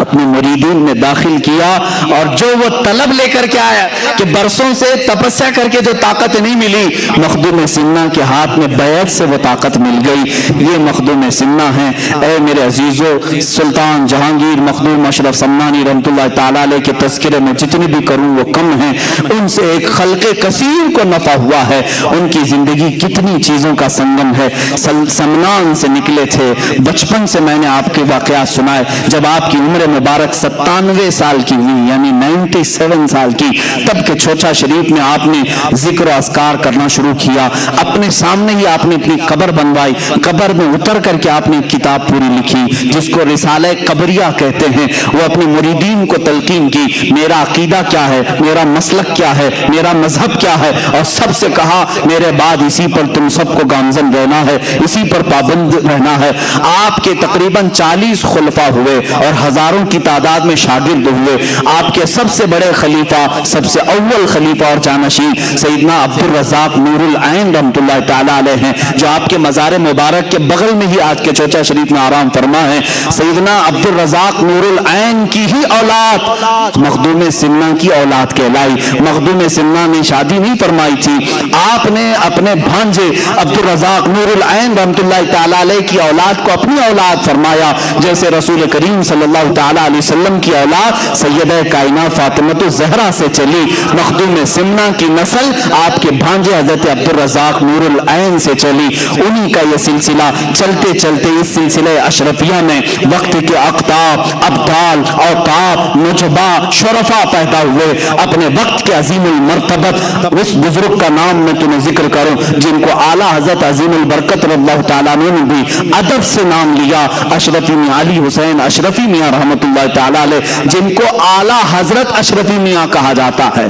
اپنے مریدین میں داخل کیا، اور جو وہ طلب لے کر کے آیا کہ برسوں سے تپسیا کر کے جو طاقت نہیں ملی، مخدوم سمنا کے ہاتھ میں بیعت سے وہ طاقت مل گئی۔ یہ مخدوم سمنا ہیں۔ اے میرے عزیزو، سلطان جہانگیر مخدوم اشرف سمنانی رحمۃ اللہ تعالیٰ علیہ کے تذکرے میں جتنی بھی کروں وہ کم ہیں۔ ان سے ایک خلق کثیر کو نفع ہوا ہے۔ ان کی زندگی کتنی چیزوں کا سنگم ہے۔ سمنان سے نکلے تھے، بچپن سے میں نے آپ کے واقعات سنائے۔ جب آپ کی عمر مبارک 97 سال کی ہوئی، یعنی 97 سال کی، تب کے چھوچا شریف میں آپ نے ذکر و اذکار کرنا شروع کیا۔ اپنے سامنے ہی آپ نے اپنی قبر بنوائی، قبر میں اتر کر کے آپ نے ایک کتاب پوری لکھی جس کو رسالہ قبریہ کہتے ہیں۔ وہ اپنے مریدین کو تلقین کی، میرا عقیدہ کیا ہے، میرا مسلک کیا ہے، میرا مذہب کیا ہے، اور سب سے کہا میرے بعد اسی پر تم سب کو گامزن رہنا ہے، اسی پر پابند رہنا ہے۔ آپ کے تقریباً 40 خلفاء ہوئے اور ہزاروں کی تعداد میں شاگرد ہوئے۔ آپ کے سب سے بڑے خلیفہ، سب سے اول خلیفہ اور جانشین سیدنا عبد الرزاق نور العین رحمۃ اللہ تعالیٰ علیہ ہیں، جو آپ کے مزار مبارک کے بغل میں ہی آج کے چوچا شریف میں آرام فرما ہے۔ سیدنا عبد الرزاق نور العین کی ہی اولاد مخدوم سمنا کی اولاد کہلائی۔ مخدوم سمنا نے شادی نہیں فرمائی تھی، آپ نے اپنے بھانجے عبد الرزاق نور العین رحمۃ اللہ تعالیٰ علیہ کی اولاد کو اپنی اولاد فرمایا، جیسے رسول کریم صلی اللہ تعالیٰ علیہ وسلم کی اولاد سیدہ کائنات فاطمۃ الزہرا سے چلی۔ مخدوم سمنا کی نسل آپ کے بھانجے حضرت عبد الرزاق نور العین سے چلی۔ انہی کا یہ سلسلہ چلتے چلتے اس سلسلہ اشرفیہ میں وقت کے اقطاب، ابدال، اوقاب، نجبا، شرفا پیدا ہوئے۔ اپنے وقت کے عظیم المرتبت اس بزرگ کا نام میں تمہیں ذکر کروں جن کو اعلیٰ حضرت عظیم البرکت رضی اللہ تعالیٰ نے بھی ادب سے نام لیا، اشرفی میاں علی حسین اشرفی میاں رحمۃ اللہ تعالیٰ علیہ، جن کو اعلیٰ حضرت اشرفی میاں کہا جاتا ہے،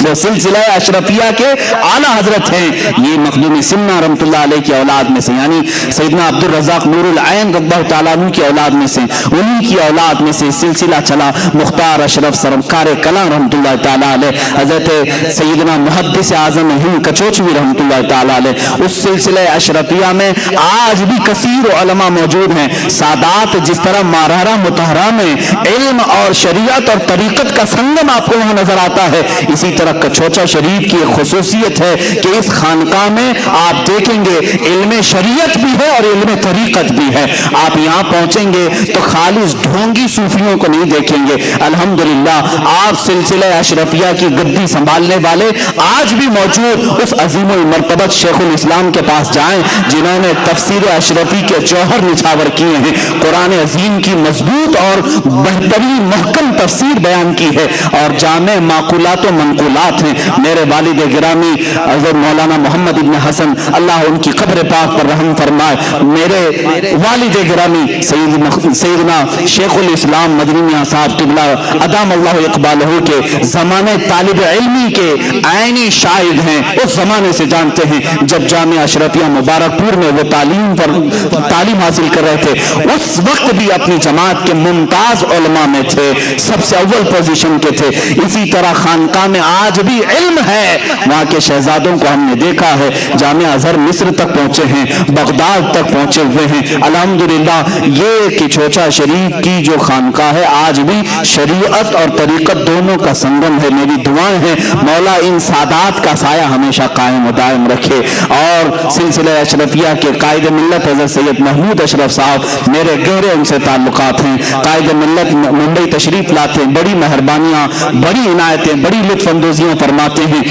وہ سلسلہ اشرفیہ کے اعلیٰ حضرت ہیں۔ یہ مخدوم سمنا رحمۃ اللہ علیہ کی اولاد میں سے، یعنی سیدنا عبد الرزاق نور العین رضی اللہ تعالیٰ عنہ کی اولاد میں سے، انہی کی اولاد میں سے سلسلہ چلا۔ مختار اشرف سرکار کلاں رحمۃ اللہ تعالیٰ علیہ، حضرت سیدنا محدث اعظم ہند کچوچوی رحمۃ اللہ تعالیٰ علیہ، اس سلسلہ اشرفیہ میں آج بھی کثیر علماء موجود ہیں۔ سادات جس طرح مارارہ متحرہ میں علم اور شریعت اور طریقت کا سنگم آپ کو وہاں نظر آتا ہے، اسی طرح کچوچا شریف کی ایک خصوصیت ہے کہ اس خانقاہ میں آپ دیکھیں گے علم شریعت بھی ہے اور علم طریقت بھی ہے۔ آپ یہاں پہنچیں گے تو خالص ڈھونگی صوفیوں کو نہیں دیکھیں گے۔ الحمدللہ آپ سلسلہ اشرفیہ کی گدی سنبھالنے والے آج بھی موجود اس عظیم المرتبت شیخ الاسلام کے پاس جائیں جنہوں نے تفسیر اشرفی کے جوہر نچھاور کیے ہیں، قرآن عظیم کی مضبوط اور بہترین محکم تفسیر بیان کی ہے اور جامع معقولات و منقولات ہیں۔ میرے والد گرامی حضرت مولانا محمد ابن حسن اللہ ان کی قبر پاک پر رحم فرمائے، میرے والد گرامی سیدنا شیخ الاسلام مدنی میاں صاحب قبلہ ادام اللہ اقبالہ کے زمانے طالب علمی کے عینی شاہد ہیں، اس زمانے سے جانتے ہیں جب جامعہ اشرفیہ مبارک پور میں وہ تعلیم حاصل کر رہے تھے، اس وقت بھی اپنی جماعت کے ممتاز علماء میں تھے، سب سے اول پوزیشن کے تھے۔ اسی طرح خانقاہ میں آج بھی علم ہے، وہاں کے شہزادوں کو ہم نے دیکھا ہے، جامعہ ازہر مصر تک پہنچے ہیں، بغداد تک پہنچے ہوئے ہیں۔ الحمدللہ یہ کچوچا شریف کی جو خانقاہ ہے آج بھی شریعت اور طریقت دونوں کا سنگم ہے۔ میری دعائیں ہیں مولا ان سادات کا سایہ ہمیشہ قائم و دائم رکھے، اور سلسلہ اشرفیہ کے قائد ملت حضرت سید محمود اشرف صاحب میرے گہرے ان سے تعلقات ہیں۔ قائد ملت ممبئی تشریف لاتے ہیں، بڑی مہربانیاں، بڑی عنایتیں، بڑی لطف اندوزیاں فرماتے ہیں۔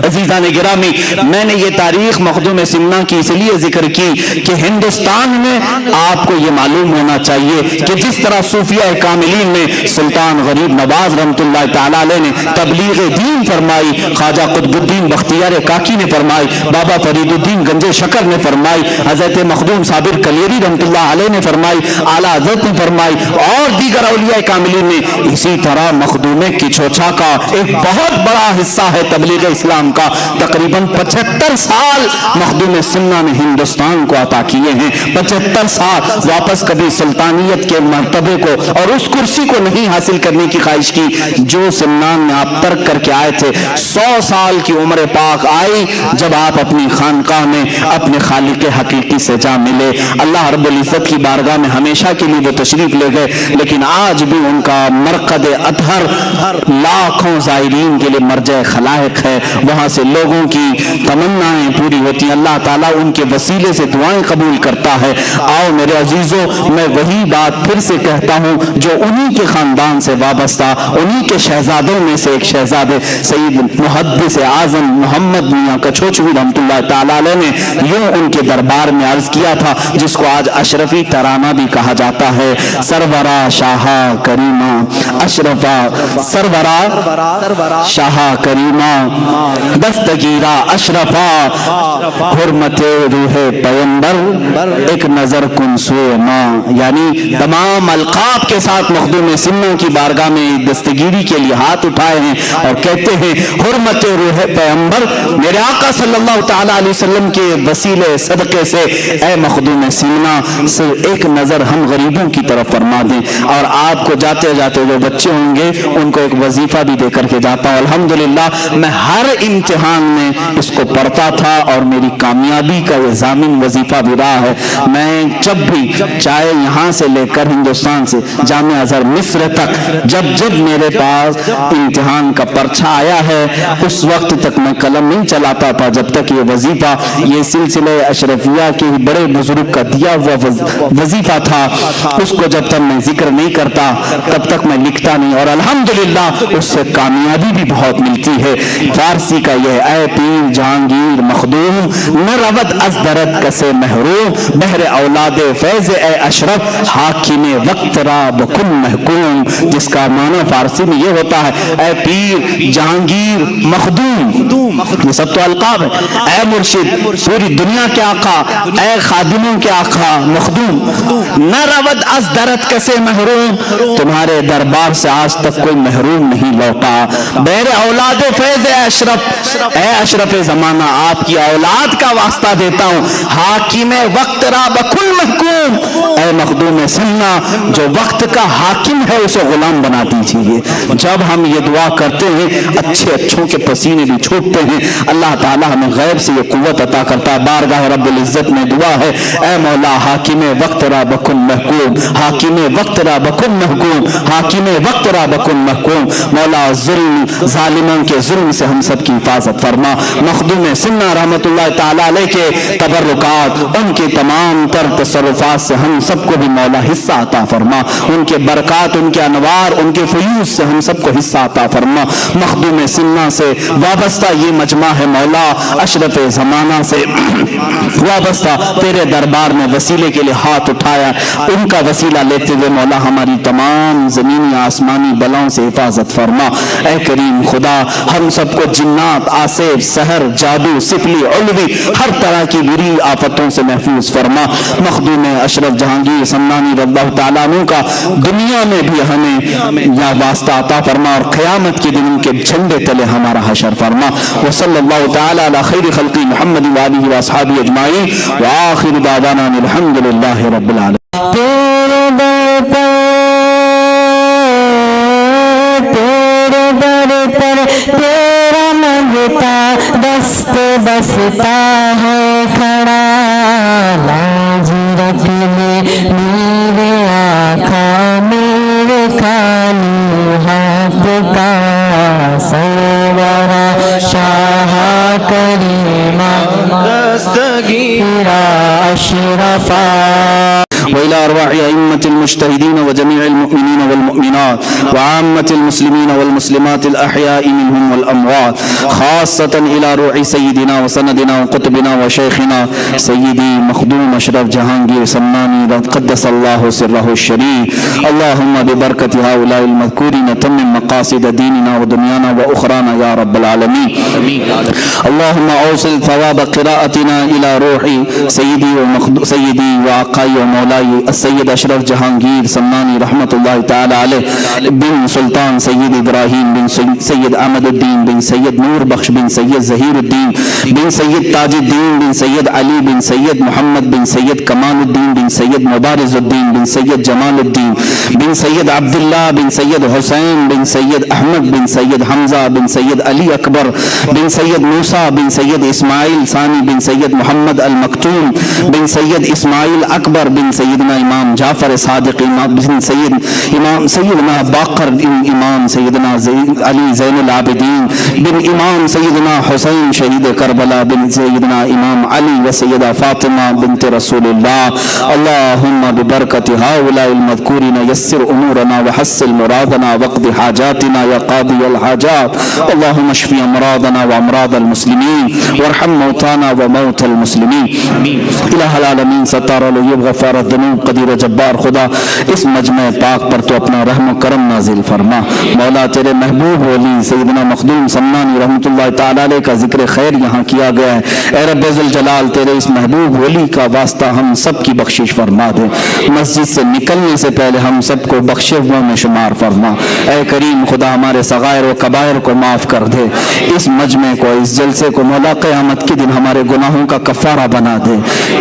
عزیزان گرامی، میں نے یہ تاریخ مخدوم سمنا کی اس لیے ذکر کی کہ ہندوستان میں آپ کو یہ معلوم ہونا چاہیے کہ جس طرح صوفیہ کاملین میں سلطان غریب نواز رحمۃ اللہ تعالیٰ علیہ نے تبلیغ دین فرمائی، خواجہ قطب الدین بختیار کاکی نے فرمائی، بابا فرید الدین گنجے شکر نے فرمائی، حضرت مخدوم صابر کلیری رحمۃ اللہ علیہ نے فرمائی، اعلیٰ حضرت نے فرمائی، اور دیگر اولیاء کاملین نے۔ اسی طرح مخدوم کچوچا کا ایک بہت بڑا حصہ ہے تبلیغ اسلام کا، تقریباً 75 سال مخدوم سمنا نے ہندوستان کو عطا کیے ہیں، 75 سال۔ واپس کبھی سلطانیت کے مرتبے کو اور اس کرسی کو نہیں حاصل کرنے کی خواہش کی جو سمنان میں آپ ترک کر کے آئے تھے۔ 100 سال کی عمر پاک آئی جب آپ اپنی خانقاہ میں اپنے خالق حقیقی سے جا ملے۔ اللہ رب العزت کی بارگاہ میں ہمیشہ کے لیے وہ تشریف لے گئے لیکن آج بھی ان کا مرقد اطہر لاکھوں زائرین کے لیے مرجع خلائق ہے، وہاں سے لوگوں کی تمنائیں پوری ہوتی ہیں، اللہ تعالیٰ ان کے وسیلے سے دعائیں قبول کرتا ہے۔ آؤ میرے عزیزوں، میں وہی بات پھر سے کہتا ہوں جو انہی کے خاندان سے وابستہ، انہی کے شہزادوں میں سے ایک شہزادے سید محدث اعظم محمد میاں کچھوچوی رحمۃ اللہ تعالیٰ علیہ نے یوں ان کے دربار میں عرض کیا تھا، جس کو آج اشرفی ترانہ بھی کہا جاتا ہے: سرورا شاہا کریمہ اشرفا، سرورا شاہا کریمہ دستگیرہ اشرفا، حرمت روح پیمبر ایک نظر کن سوئے ماں۔ یعنی تمام القاب کے ساتھ مخدوم سنوں کی بارگاہ میں دستگیری کے لیے ہاتھ اٹھائے ہیں اور کہتے ہیں حرمت روح پیمبر، میرے آقا صلی اللہ تعالی علیہ وسلم کے وسیلے صدقے سے اے مخدوم سینا صرف ایک نظر ہم غریبوں کی طرف فرما دیں، اور آپ کو جاتے جاتے جو بچے ہوں گے ان کو ایک وظیفہ بھی دے کر کے جاتا ہوں۔ الحمدللہ میں ہر امتحان میں اس کو پڑھتا تھا اور میری کامیابی کا یہ ضامن وظیفہ بھی رہا ہے۔ میں جب بھی چاہے یہاں سے لے کر ہندوستان سے جامعہ ازہر مصر تک جب میرے پاس امتحان کا پرچہ آیا ہے اس وقت تک میں قلم نہیں چلاتا تھا جب تک یہ وظیفہ، یہ سلسلہ اشرفیہ کے بڑے بزرگ کا دیا ہوا وظیفہ تھا، اس کو جب تک میں ذکر نہیں کرتا تب تک میں لکھتا نہیں، اور الحمدللہ اس سے کامیابی بھی بہت ملتی ہے۔ فارسی کا یہ اے پیر جہانگیر مخدوم نہ رود از درد کسے محروم، بہر اولاد فیض اے اشرف حاکم وقت را بکن محکوم، جس کا معنی فارسی میں یہ ہوتا ہے اے پیر جہانگیر مخدوم، یہ سب تو القاب ہے، اے مرشد پوری دنیا کے آقا، اے خادموں کے آقا مخدوم، نہ رود از درد کسے محروم، تمہارے دربار سے آج تک کوئی محروم نہیں لوٹا، بہر اولاد فیض اے اشرف، اے اشرف زمانہ آپ کی اولاد کا واسطہ دیتا ہوں، حاکم وقت را بکل محکوم، اے مخدوم سننا جو وقت کا حاکم ہے اسے غلام بنا دیجیے۔ جب ہم یہ دعا کرتے ہیں اچھے اچھوں کے پسینے بھی چھوٹتے ہیں، اللہ تعالیٰ ہمیں غیب سے یہ قوت عطا کرتا ہے۔ بارگاہ رب العزت میں دعا ہے اے مولا حاکم وقت را بکن محکوم، حاکم وقت را بکن محکوم، حاکم وقت را بکن محکوم، مولا ظلم ظالموں کے ظلم سے ہم سب کی حفاظت فرما۔ مخدوم سنہ رحمت اللہ تعالیٰ علیہ کے تبرکات، ان کے تمام تر تصرفات سے ہم سب کو بھی مولا حصہ عطا فرما، ان کے برکات، ان کے انوار، ان کے فیوز سے ہم سب کو حصہ عطا فرما۔ مخدوم سنہ سے وابستہ یہ مجمع ہے مولا، اشرف زمانہ سے وابستہ تیرے دربار میں وسیلے کے لیے ہاتھ اٹھایا، ان کا وسیلہ لیتے ہوئے مولا ہماری تمام زمینی آسمانی بلاؤں سے حفاظت فرما۔ اے کریم خدا ہم سب کو جنات، آصف، سحر، جادو، سفلی، علوی ہر طرح کی بری آفتوں سے محفوظ فرما۔ مخدوم اشرف جہانگیر سمنانی رضی اللہ تعالیٰ عنہ کا دنیا میں بھی ہمیں یا واسطہ عطا فرما، اور قیامت کے دن ان کے جھنڈے تلے ہمارا حشر فرما۔ وصلی اللہ تعالیٰ علی خیر خلق محمد وآلہ واصحابہ اجمعین، وآخر دعوانا الحمدللہ رب العالمین۔ تیرا منگتا دست بستا ہے کھڑا، لاج رکھنے میرے آقا میرے خالی ہاتھ کا، سرورا شاہ کریمہ دستگیرہ اشرفا، وإلى أرواح أئمة المجتهدين وجميع المؤمنين والمؤمنات وعامة المسلمين والمسلمات الأحياء منهم والأموات، خاصة إلى روح سيدنا وسندنا وقطبنا وشيخنا سيدي مخدوم أشرف جهانگير سمناني قدس الله سره الشريف، اللهم ببركة هؤلاء المذكورين تمم مقاصد ديننا ودنيانا وأخرانا يا رب العالمين، اللهم أوصل ثواب قراءتنا إلى روح سيدي وعقائي ومولاي السید اشرف جہانگیر سمنانی رحمت اللہ تعالی علیہ بن سلطان سید ابراہیم بن سید احمد الدین بن سید نور بخش بن سید ظہیر الدین بن سید تاج الدین بن سید علی بن سید محمد بن سید کمال الدین بن سید مبارز الدین بن سید جمال الدین بن سید عبداللہ بن سید حسین بن سید احمد بن سید حمزہ بن سید علی اکبر بن سید موسیٰ بن سید اسماعیل ثانی بن سید محمد المکتوم بن سید اسماعیل اکبر بن سید سیدنا امام جعفر صادق امام سیدنا باقر امام سیدنا علی زین العابدین بن امام سیدنا حسین شہید کربلا بن سیدنا امام علی و سیدہ فاطمہ بنت رسول اللہ اللہم ببرکت هؤلاء المذکورین یسر امورنا وحسن مرادنا وقض حاجاتنا یا قاضی الحاجات اللہم اشفی امراضنا وامراض المسلمین وارحم موتانا وموت المسلمین الہ العالمین ستار العیوب غفار الذنوب قدیر جبار خدا اس مجمع پاک پر تو اپنا رحم و کرم نازل فرما مولا تیرے محبوب ولی سیدنا مخدوم سمنانی رحمت اللہ تعالی علیہ کا ذکر خیر یہاں کیا گیا ہے اے رب ذوالجلال تیرے اس محبوب ولی کا واسطہ ہم سب کی بخشش فرما دے مسجد سے نکلنے سے پہلے ہم سب کو بخشے ہوا میں شمار فرما اے کریم خدا ہمارے صغائر و کبائر کو معاف کر دے اس مجمع کو اس جلسے کو مولا قیامت کے دن ہمارے گناہوں کا کفارہ بنا دے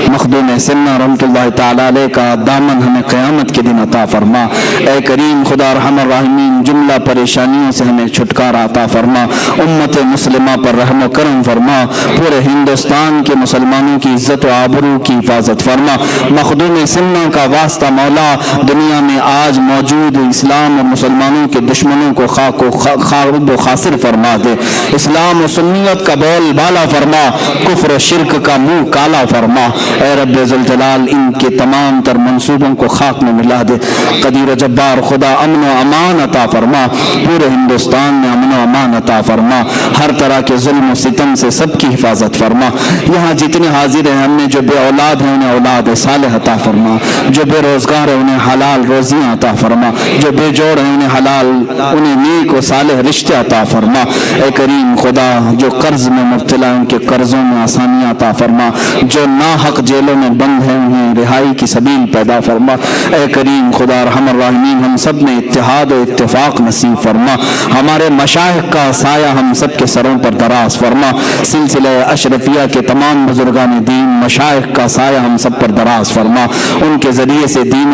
مخدوم سنہ رحمت اللہ تعالی علیہ کا دامن ہمیں قیامت کے دن عطا فرما اے کریم خدا رحم الراحمین جملہ پریشانیوں سے ہمیں چھٹکارا عطا فرما امت مسلمہ پر رحم و کرم فرما پورے ہندوستان کے مسلمانوں کی عزت و آبرو کی حفاظت فرما مخدوم سنہ کا واسطہ مولا دنیا میں آج موجود اسلام اور مسلمانوں کے دشمنوں کو خاک و خاسر فرما دے اسلام و سنیت کا بول بالا فرما کفر و شرک کا منہ کالا فرما اے رب ذوالجلال ان کے تمام تر منصوبوں کو خاک میں ملا دے قدیر جبار خدا امن و امان عطا فرما پورے ہندوستان میں امن و امان عطا فرما ہر طرح کے ظلم و ستم سے سب کی حفاظت فرما یہاں جتنے حاضر ہیں ہم نے جو بے اولاد ہیں انہیں اولاد صالح عطا فرما جو بے روزگار ہیں انہیں حلال روزیاں عطا فرما جو بے جوڑ ہیں انہیں حلال انہیں نیک و صالح رشتے عطا فرما اے کریم خدا جو قرض میں مبتلا ان کے قرضوں میں آسانیاں عطا فرما جو ناحق جیلوں میں بند ہیں انہیں رہائی کی سبیل پیدا فرما اے کریم خدا رحم الراحمین ہم سب میں اتحاد و اتفاق نصیب فرما ہمارے مشائخ کا سایہ ہم سب کے سروں پر دراز فرما سلسلہ اشرفیہ کے تمام بزرگان دین مشائخ کا سایہ ہم سب پر دراز فرما ان کے ذریعے سے دین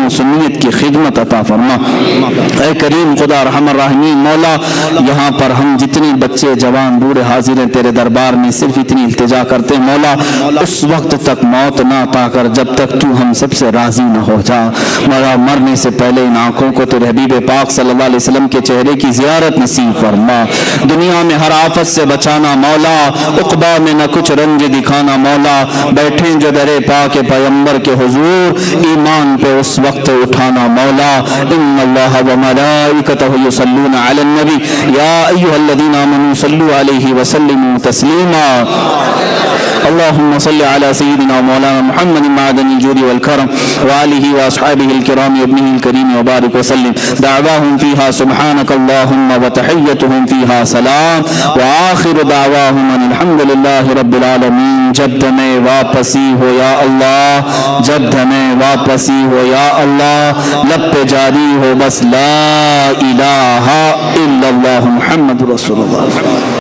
و سنیت کی خدمت عطا فرما اے کریم خدا رحم الراحمین مولا یہاں پر ہم جتنے بچے جوان بوڑھے حاضر ہیں تیرے دربار میں صرف اتنی التجا کرتے ہیں مولا اس وقت تک موت نہ عطا کر جب تک تو ہم سب سے راضی نہ ہو جا مولا مرنے سے پہلے ان آنکھوں کو تیرے حبیب پاک صلی اللہ علیہ وسلم کے چہرے کی زیارت نصیب فرما دنیا میں ہر آفت سے بچانا مولا عقبہ میں نہ کچھ رنج دکھانا مولا بیٹھیں جو در پاک پیغمبر کے حضور ایمان پہ اس وقت اٹھانا مولا ان اللہ و ملائکتہ یصلون علی النبی یا ایھا الذین آمنوا صلوا علیہ وسلموا تسلیما اللهم صل على سيدنا ومولانا محمد معدن الجود والكرم وآله وأصحابه الكرام وابنه الكريم وبارك وسلم دعواهم فيها سبحانك اللهم وتحيتهم فيها سلام وآخر دعواهم أن الحمد لله رب العالمين جب میں واپسی ہو یا اللہ جب میں واپسی ہو یا اللہ لب پہ جاری ہو بس لا الہ الا اللہ محمد رسول اللہ